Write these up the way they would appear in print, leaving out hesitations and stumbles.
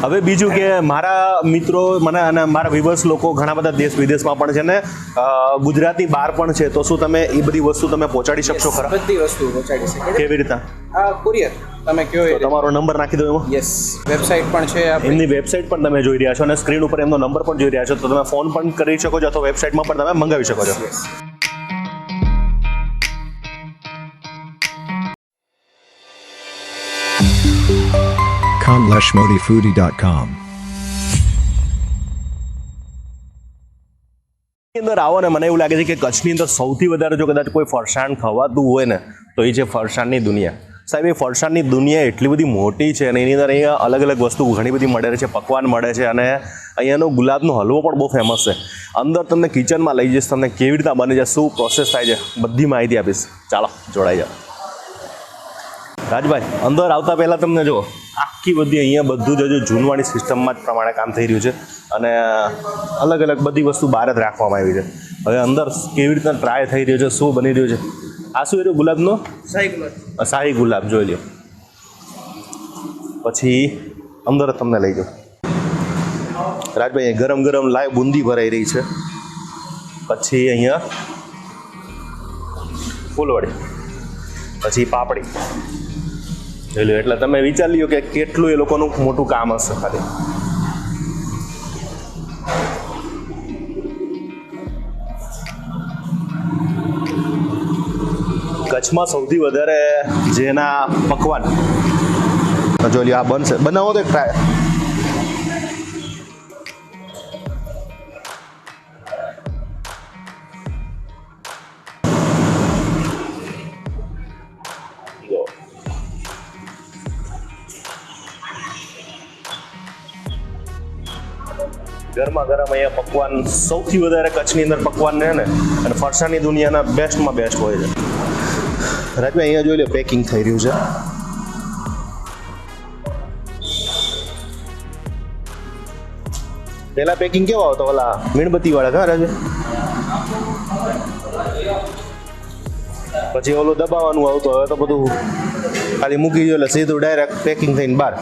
હવે બીજું કે મારા મિત્રો મને અને મારા વિવર્સ લોકો ઘણા બધા દેશ વિદેશમાં પણ છે ને ગુજરાતની બહાર પણ છે, તો શું તમે એ બધી વસ્તુ તમે પહોંચાડી શકશો ખરા? બધી વસ્તુ પહોંચાડી શકે. કેવી રીતના? કુરિયર તમે કયો એ તમારો નંબર નાખી દો એમાં. યસ, વેબસાઇટ પણ છે આપણી. એમની વેબસાઇટ પણ તમે જોઈ રહ્યા છો અને સ્ક્રીન ઉપર એમનો નંબર પણ જોઈ રહ્યા છો, તો તમે ફોન પણ કરી શકો છો અથવા વેબસાઇટમાં પણ તમે મંગાવી શકો છો. KamleshModiFoodie.com અંદર આવો ને મને એવું લાગે છે કે કચ્છની અંદર સૌથી વધારે જો કદાચ કોઈ ફરસાણ ખવાતું હોય ને તો એ છે ફરસાણની દુનિયા. સાહેબ, એ ફરસાણની દુનિયા એટલી બધી મોટી છે અને એની અંદર અહીંયા અલગ અલગ વસ્તુ ઘણી બધી મળે છે, પકવાન મળે છે અને અહીંયાનો ગુલાબનો હલવો પણ બહુ ફેમસ છે. અંદર તમને કિચનમાં લઈ જઈશ, તમને કેવી રીતે બને છે, શું પ્રોસેસ થાય છે, બધી માહિતી આપીશ. ચાલો જોડાઈ જાઓ. રાજભાઈ, અંદર આવતા પહેલાં તમને જો આખી બધી અહીંયા બધું જ હજુ જૂનવાણી સિસ્ટમમાં જ પ્રમાણે કામ થઈ રહ્યું છે અને અલગ અલગ બધી વસ્તુ બહાર જ રાખવામાં આવી છે. હવે અંદર કેવી રીતના ટ્રાય થઈ રહ્યો છે, શું બની રહ્યું છે, આ શું રહ્યું ગુલાબનો શાહી ગુલાબ જોઈ લો. પછી અંદર તમને લઈ જાઓ. રાજભાઈ, ગરમ ગરમ લાઈવ બુંદી ભરાઈ રહી છે. પછી અહીંયા ફૂલવડી, પછી પાપડી જોઈ લો. એટલે તમે વિચારી લ્યો કે કેટલું એ લોકોનું મોટું કામ હશે. ખાલી કચ્છમાં સૌથી વધારે જેના પકવાન જોઈ લ્યો, આ બનશે, બનાવો તો એક ટ્રાય. ગરમા ગરમ અહીંયા પકવાન સૌથી વધારે કચ્છની અંદર પકવાન રહે ને અને ફરસાણની દુનિયાના બેસ્ટમાં બેસ્ટ હોય છે. રાજભાઈ, અહીંયા જોઈ લો પેકિંગ થઈ રહ્યું છે. પેલા પેકિંગ કેવો આવતો ઓલા મીણબત્તી વાળા કા રાજભાઈ? પછી ઓલું દબાવવાનું આવતું, હવે તો બધું ખાલી મૂકી દો એટલે સીધું ડાયરેક્ટ પેકિંગ થઈને બહાર.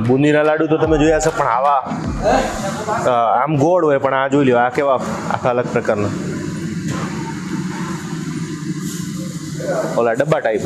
બુંદીના લાડુ તો તમે જોયા છે, પણ આવા આમ ગોળ હોય, પણ આ જોઈ લો, આ કેવા આખા અલગ પ્રકારના ઓલા ડબ્બા ટાઈપ.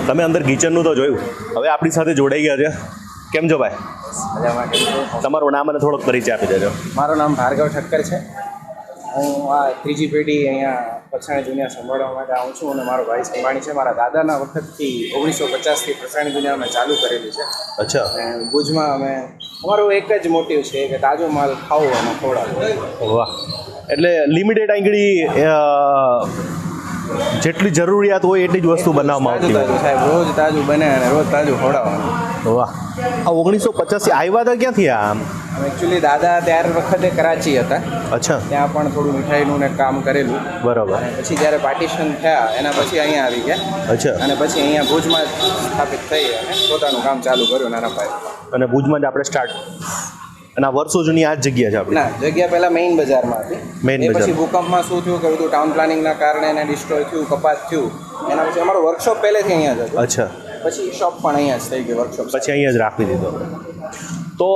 તમે અંદર કિચનનું તો જોયું, હવે આપણી સાથે જોડાઈ ગયા છે. કેમ છો ભાઈ? તમારું નામ અને થોડોક પરિચય આપી દેજો. મારું નામ ભાર્ગવ ઠક્કર છે. હું આ ત્રીજી પેઢી અહીંયા ફરસાણી દુનિયા સંભાળવા માટે આવું છું અને મારો ભાઈ સંભાણી છે. મારા દાદાના વખતથી 1950થી ફરસાણી દુનિયા અમે ચાલુ કરેલી છે. અચ્છા. અને ભુજમાં અમારું એક જ મોટિવ છે કે તાજો માલ ખાવો અને ખવડાવો. વાહ, એટલે લિમિટેડ આંગળી જેટલી જરૂરિયાત હોય એટલી જ વસ્તુ બનાવવામાં આવતી હોય. સાહેબ, રોજ તાજું બને અને રોજ તાજું ખવડાવવાનું. વાહ, આ 1985 આવ્યા હતા ક્યાંથી આમ? એકચ્યુઅલી દાદા ત્યારે વખતે કરાચી હતા. અચ્છા. ત્યાં પણ થોડું મીઠાઈનું ને કામ કરેલું. બરાબર. અને પછી જ્યારે પાર્ટીશન થયા એના પછી અહીંયા આવી ગયા. અચ્છા. અને પછી અહીંયા ભુજમાં સ્થાપિત થઈ અને પોતાનું કામ ચાલુ કર્યું નાના પાયે. અને ભુજમાં જ આપણે સ્ટાર્ટ, અને વર્ષો જૂની આ જ જગ્યા છે આપણી? ના, જગ્યા પહેલાં મેઇન બજારમાં હતી. મેઇન બજાર. પછી ભૂકંપમાં શું થયું કે બધું ટાઉન પ્લાનિંગના કારણે એને ડિસ્ટ્રોય થયું, કપાત થયું. એના પછી અમારો વર્કશોપ પહેલેથી અહીંયા જ હતો. અચ્છા. પછી શોપ પણ અહીંયા જ થઈ ગઈ, વર્કશોપ પછી અહીંયા જ રાખી દીધો. તો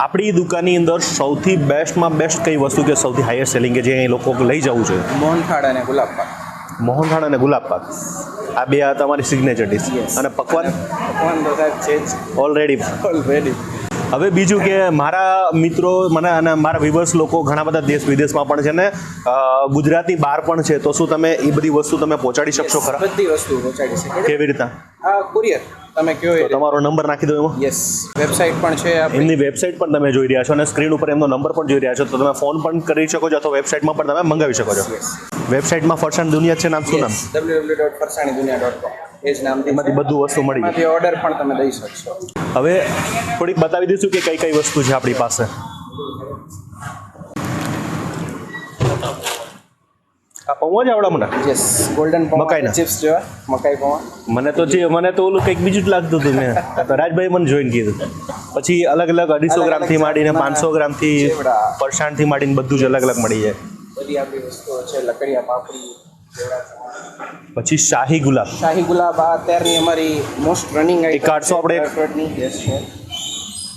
આપણી દુકાનની અંદર સૌથી બેસ્ટમાં બેસ્ટ કઈ વસ્તુ કે સૌથી હાઈએસ્ટ સેલિંગ કે જે અહીં લોકો લઈ જવું જોઈએ? મોહનથાળ અને ગુલાબ પાક. મોહનથાળ અને ગુલાબ પાક, આ બે આ તમારી સિગ્નેચર ડિશ. અને પકવાન? પકવાન તો સાહેબ છે જ ઓલરેડી. હવે બીજું કે મારા મિત્રો મને અને મારા વિવર્સ લોકો ઘણા બધા દેશ વિદેશમાં પણ છે ને ગુજરાતની બહાર પણ છે, તો શું તમે એ બધી વસ્તુ તમે પહોંચાડી શકશો ખરા? બધી વસ્તુ પહોંચાડી શકે. કેવી રીતના? કુરિયર તમે કયો તો તમારો નંબર નાખી દો એમાં. યસ, વેબસાઇટ પણ છે આપણી. એમની વેબસાઇટ પણ તમે જોઈ રહ્યા છો અને સ્ક્રીન ઉપર એમનો નંબર પણ જોઈ રહ્યા છો, તો તમે ફોન પણ કરી શકો છો અથવા વેબસાઇટમાં પણ તમે મંગાવી શકો છો. વેબસાઇટમાં ફરસાણ દુનિયા છે, નામ શું નામ? www.farsaanidunia.com એ જ નામથી એમાંથી બધું વસ્તુ મળી જાય. એમાંથી ઓર્ડર પણ તમે દઈ શકશો. હવે થોડીક બતાવી દઈશું કે કઈ કઈ વસ્તુ છે આપણી પાસે. આ પૌવા જ આવડા મને. યસ, ગોલ્ડન મકાઈના. ચિપ્સ જેવા મકાઈ પૌવા. મને તો ઓલું કંઈક બીજું જ લાગતું હતું. મેં તો રાજભાઈ મને જોઈને કીધું. પછી અલગ અલગ 250 ગ્રામથી માંડીને 500 ગ્રામથી ચેવડા. ફરસાણથી માંડીને બધું જ અલગ અલગ મળી જાય. બધી આપણી વસ્તુઓ છે, લકડિયા પાપડી, પછી શાહી ગુલાબ. શાહી ગુલાબ આ અત્યારની અમારી મોસ્ટ રનિંગ આઈટમ. કાઢશો આપણે એક? યસ છે.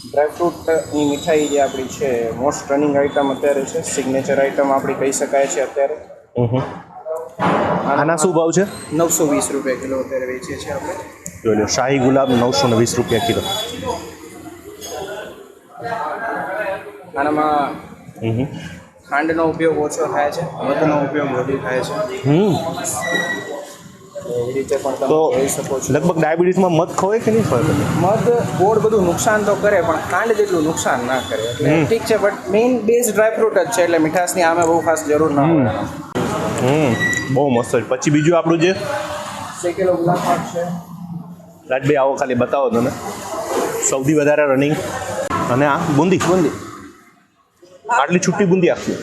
ડ્રાયફ્રૂટની મીઠાઈ જે આપણી છે મોસ્ટ રનિંગ આઈટમ અત્યારે છે, સિગ્નેચર આઈટમ આપણી કહી શકાય છે અત્યારે. આના શું ભાવ છે? 920 રૂપિયા કિલો અત્યારે વેચીએ છીએ આપણે. જોઈ લો, શાહી ગુલાબ 920 રૂપિયા કિલો. આનામાં ખાંડનો ઉપયોગ ઓછો થાય છે, મધનો ઉપયોગ વધુ થાય છે. એવી રીતે પણ તમે તો જોઈ શકો છો. લગભગ ડાયાબિટીસમાં મધ ખવાય કે નહીં ખવાય? મધ ગોળ બધું નુકસાન તો કરે પણ ખાંડ જેટલું નુકસાન ના કરે. એટલે ઠીક છે, બટ મેઇન બેઝ ડ્રાયફ્રૂટ જ છે એટલે મીઠાશની આમે બહુ ખાસ જરૂર ના હોય. બહુ મસ્ત છે. પછી બીજું આપણું જે શેકેલો ગુલાબ પાક છે. રાજભાઈ આવો ખાલી બતાવો તમે. સૌથી વધારે રનિંગ. અને આ બુંદી. આટલી છુટ્ટી બુંદી આપી.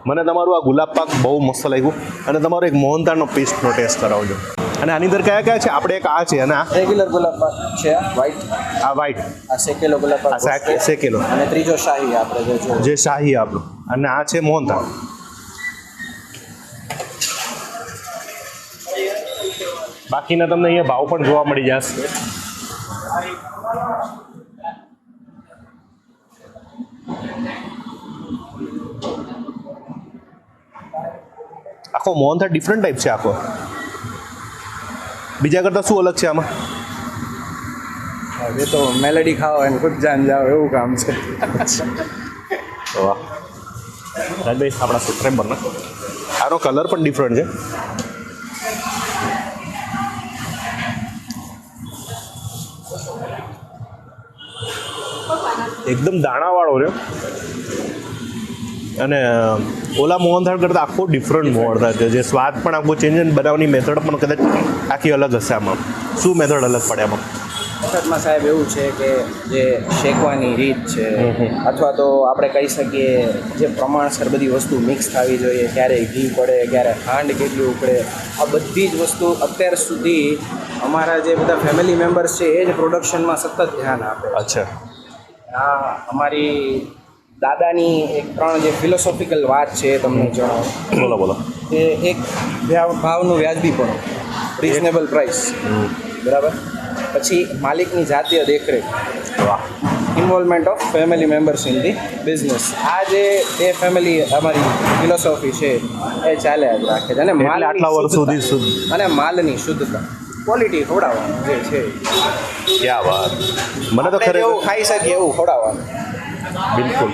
મને તમારું આ ગુલાબ પાક બહુ મસ્ત લાગ્યું અને તમારો એક મોહનથાળનો પેસ્ટનો ટેસ્ટ કરાવજો. અને આની અંદર કયા કયા છે? આપણે એક આ છે અને આ રેગ્યુલર ગુલાબ પાક છે, વ્હાઈટ. આ વ્હાઈટ, આ શેકેલો ગુલાબ પાક આ શેકેલો, અને ત્રીજો શાહી આપણે જે છે. જે શાહી આપણું, અને આ છે મોહનથાળ. બાકીના તમને અહીંયા ભાવ પણ જોવા મળી જશે. આખો મોહનથાળ ડિફરન્ટ ટાઈપ છે આખો. બીજા કરતાં શું અલગ છે આમાં? હવે તો મેલેડી ખાઓ અને ખુદ જાન જાઓ એવું કામ છે. વાહ રાજભાઈ, આપણા સબસ્ક્રાઈબરના આનો કલર પણ ડિફરન્ટ છે. એકદમ દાણાવાળો છે અને ઓલા મોહનથાળ કરતાં આખો ડિફરન્ટ મોહનથાળ છે. જે સ્વાદ પણ આખો ચેન્જ અને બનાવવાની મેથડ પણ કદાચ આખી અલગ હશે. આમાં શું મેથડ અલગ પડે આમાં? વખતમાં સાહેબ એવું છે કે જે શેકવાની રીત છે અથવા તો આપણે કહી શકીએ જે પ્રમાણસર બધી વસ્તુ મિક્સ થવી જોઈએ, ક્યારે ઘી પડે, ક્યારે ખાંડ કેટલી ઉકળે, આ બધી જ વસ્તુ અત્યાર સુધી અમારા જે બધા ફેમિલી મેમ્બર્સ છે એ જ પ્રોડક્શનમાં સતત ધ્યાન આપે. અચ્છા. આ અમારી દાદાની એક 3 જે ફિલોસોફિકલ વાત છે એ તમને જણાવું. બોલો. કે એક ભાવનું વ્યાજબીપણું, રિઝનેબલ પ્રાઇસ, બરાબર. પછી માલિકની જાતીય દેખરેખ, વાહ. Involvement of family members in the business. આ જે બે ફેમિલી અમારી ફિલોસોફી છે એ ચાલ્યા જ રાખે છે. અને એટલે આટલા વર્ષ સુધી શુદ્ધ. અને માલની શુદ્ધતા, ક્વોલિટી ખવડાવવાનું જે છે. ક્યાં વાત. મને તો આપણે ખરેખર જેવું ખાઈ શકીએ એવું ખવડાવવાનું. બિલકુલ.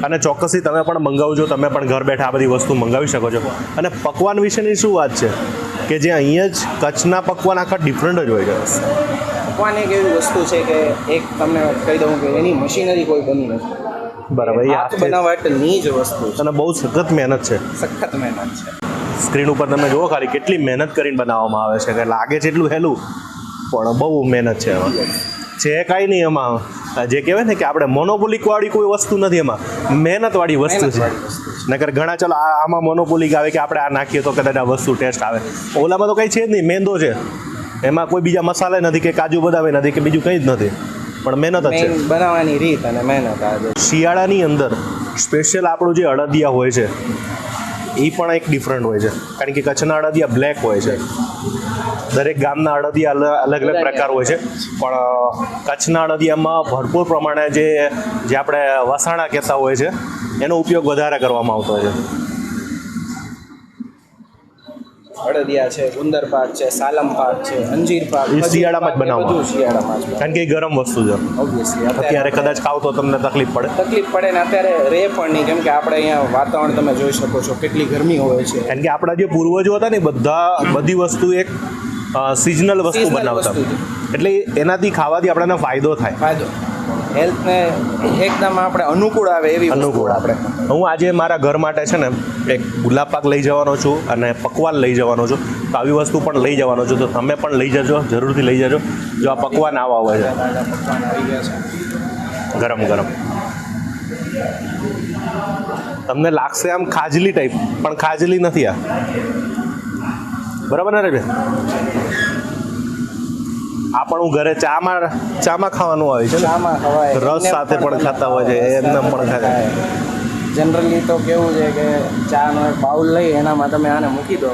અને ચોક્કસથી તમે પણ મંગાવજો, તમે પણ ઘર બેઠા આ બધી વસ્તુ મંગાવી શકો છો. અને પકવાન વિશેની શું વાત છે કે જે અહીંયા જ કચ્છના પકવાન આખા ડિફરન્ટ જ હોય છે. પકવાન એક એવી વસ્તુ છે કે એક તમને કહી દઉં કે એની મશીનરી કોઈ બની નથી. બરાબર. એ હાથ બનાવટની જ વસ્તુ છે. અને બહુ સખત મહેનત છે. સખત મહેનત છે. સ્ક્રીન ઉપર તમે જુઓ ખાલી કેટલી મહેનત કરીને બનાવવામાં આવે છે કે લાગે છે એટલું હેલું પણ બહુ મહેનત છે એમાં. છે કાંઈ નહીં એમાં. જે કહેવાય ને કે આપણે મોનોપોલિકવાળી કોઈ વસ્તુ નથી, એમાં મહેનતવાળી વસ્તુ છે. નકર ઘણા ચલો આમાં મોનોપોલિક આવે કે આપણે આ નાખીએ તો કદાચ આ વસ્તુ ટેસ્ટ આવે. ઓલામાં તો કંઈ છે જ નહીં, મેંદો છે એમાં, કોઈ બીજા મસાલા નથી કે કાજુ બદામ નથી કે બીજું કંઈ જ નથી, પણ મહેનત જ છે. બનાવવાની રીત અને મહેનત આવે. શિયાળાની અંદર સ્પેશિયલ આપણું જે અડદિયા હોય છે એ પણ એક ડિફરન્ટ હોય છે, કારણ કે કચ્છના અડદિયા બ્લેક હોય છે. દરેક ગામના અડદિયા અલગ અલગ પ્રકાર હોય છે, પણ કચ્છના અડદિયામાં ભરપૂર પ્રમાણે જે આપણે વસાણા કહેતા હોય છે એનો ઉપયોગ વધારે કરવામાં આવતો હોય છે. અડદિયા છે, ગુંદર પાક છે, સાલમ પાક છે, અંજીર પાક, એ શિયાળામાં જ બનાવવામાં બધું શિયાળામાં જ. કારણ કે એ ગરમ વસ્તુ છે. ઓબ્વિયસલી અત્યારે કદાચ ખાવ તો તમને તકલીફ પડે. તકલીફ પડે ને અત્યારે રે પણ નહીં, કેમ કે આપણે અહીંયા વાતાવરણ તમે જોઈ શકો છો કેટલી ગરમી હોય છે. કારણ કે આપણા જે પૂર્વજો હતા ને બધી વસ્તુ એક સિઝનલ વસ્તુ Seasonal બનાવતા વસ્તુ છે. એટલે એનાથી ખાવાથી આપણને ફાયદો થાય. ફાયદો હેલ્થને એકદમ આપણે અનુકૂળ આવે એવી વસ્તુ અનુકૂળ આપણે હું આજે મારા ઘર માટે છે ને એક ગુલાબ પાક લઈ જવાનો છું અને પકવાન લઈ જવાનો છું. તો આવી વસ્તુ પણ લઈ જવાનો છું, તો તમે પણ લઈ જજો, જરૂરથી લઈ જજો. જો આ પકવાન આવા હોય છે તાજા પકવાન આવી ગયા છે. ગરમ ગરમ, તમને લાગશે આમ ખાજલી ટાઈપ, પણ ખાજલી નથી આ. બરાબર ને રે? આ પણ હું ઘરે ચામાં ખાવાનું આવે છે ને, ચામાં ખવાય, રસ એમને સાથે પણ ખાતા હોય છે, એમને પણ ખાય. જનરલી તો કેવું છે કે ચાનો એક બાઉલ લઈ એનામાં તમે આને મૂકી દો,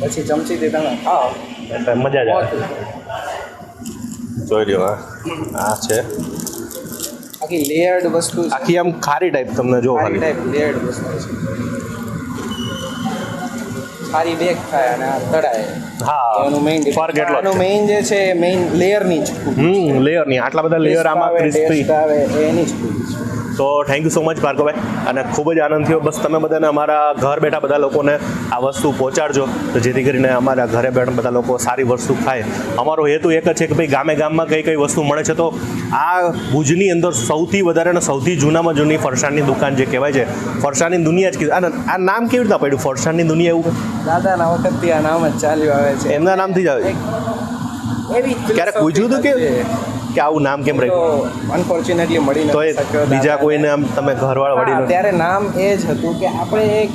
પછી ચમચીથી તમે ખાઓ. એટલે મજા જ આવે. જોઈ લ્યો, આ છે આખી લેયર્ડ વસ્તુ છે. આખી આમ ખારી ટાઈપ તમને જો સારી ખાલી. ટાઈપ લેયર્ડ વસ્તુ છે. સારી બેક થાય અને આ તળાય. હા, એનું મેઇન ફરક એટલો જ આનું છે. મેઇન જે છે મેઇન લેયરની જ લેયરની આટલા બધા લેયર આમાં ક્રિસ્પી. આવે એની જ ખૂબી છે. તો thank you so much Bhargavbhai, અને ખૂબ જ આનંદ થયો. બસ તમે બધાને અમારા ઘર બેઠા બધા લોકોને આ વસ્તુ પહોંચાડજો, તો જેથી કરીને અમારા ઘરે બેઠા બધા લોકો સારી વસ્તુ ખાય. અમારો હેતુ એક જ છે કે ભાઈ ગામે ગામમાં કઈ કઈ વસ્તુ મળે છે. તો આ ભુજની અંદર સૌથી વધારે અને સૌથી જૂનામાં જૂની ફરસાણની દુકાન જે કહેવાય છે, ફરસાણની દુનિયા જ કીધું. આ નામ કેવી રીતના પડ્યું ફરસાણની દુનિયા? એવું દાદાના વખતથી આ નામ જ ચાલ્યું આવે છે. એમના નામથી જ આવે? એવી ક્યારેક પૂછ્યું હતું કે આવું નામ કેમ રાખ્યું? અનફોર્ચ્યુનેટલી મળી તો એ નથી શક્યો બીજા દાદાને. કોઈને આમ તમે ઘરવાળા હા, વડીલો? ત્યારે નામ એ જ હતું કે આપણે એક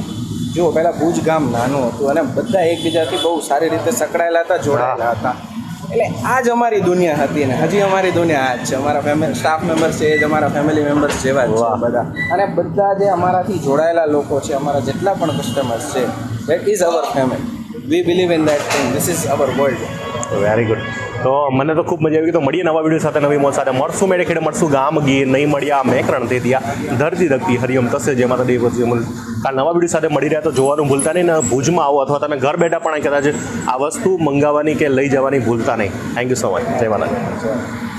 જો પહેલા ભુજ ગામ નાનું હતું અને બધા એકબીજાથી બહુ સારી રીતે સંકળાયેલા હતા, જોડાયેલા હતા. એટલે આ જ અમારી દુનિયા હતી ને હજી અમારી દુનિયા આ જ છે. અમારા ફેમિલી સ્ટાફ મેમ્બર્સ છે એ જ અમારા ફેમિલી મેમ્બર્સ જેવા જ છે વાહ. બધા. અને બધા જે અમારાથી જોડાયેલા લોકો છે, અમારા જેટલા પણ કસ્ટમર્સ છે, that is our family. V believe in that thing. This is our world. Very good. તો મને તો ખૂબ મજા આવી ગઈ. તો મળીએ નવા વિડીયો સાથે, નવી મોજ સાથે. મળશું મેળે ખેડે, મળશું ગામ ગીર, નહીં મળ્યા મેકરણ તે ત્યાં ધરતી ધકતી હરિયમ તસે જે માતા દેવ કાલ નવા વિડીયો સાથે મળી રહ્યા. તો જોવાનું ભૂલતા નહીં ને ભુજમાં આવો અથવા તમે ઘર બેઠા પણ કદાચ આ વસ્તુ મંગાવવાની કે લઈ જવાની ભૂલતા નહીં. Thank you so much. જય માતાજી.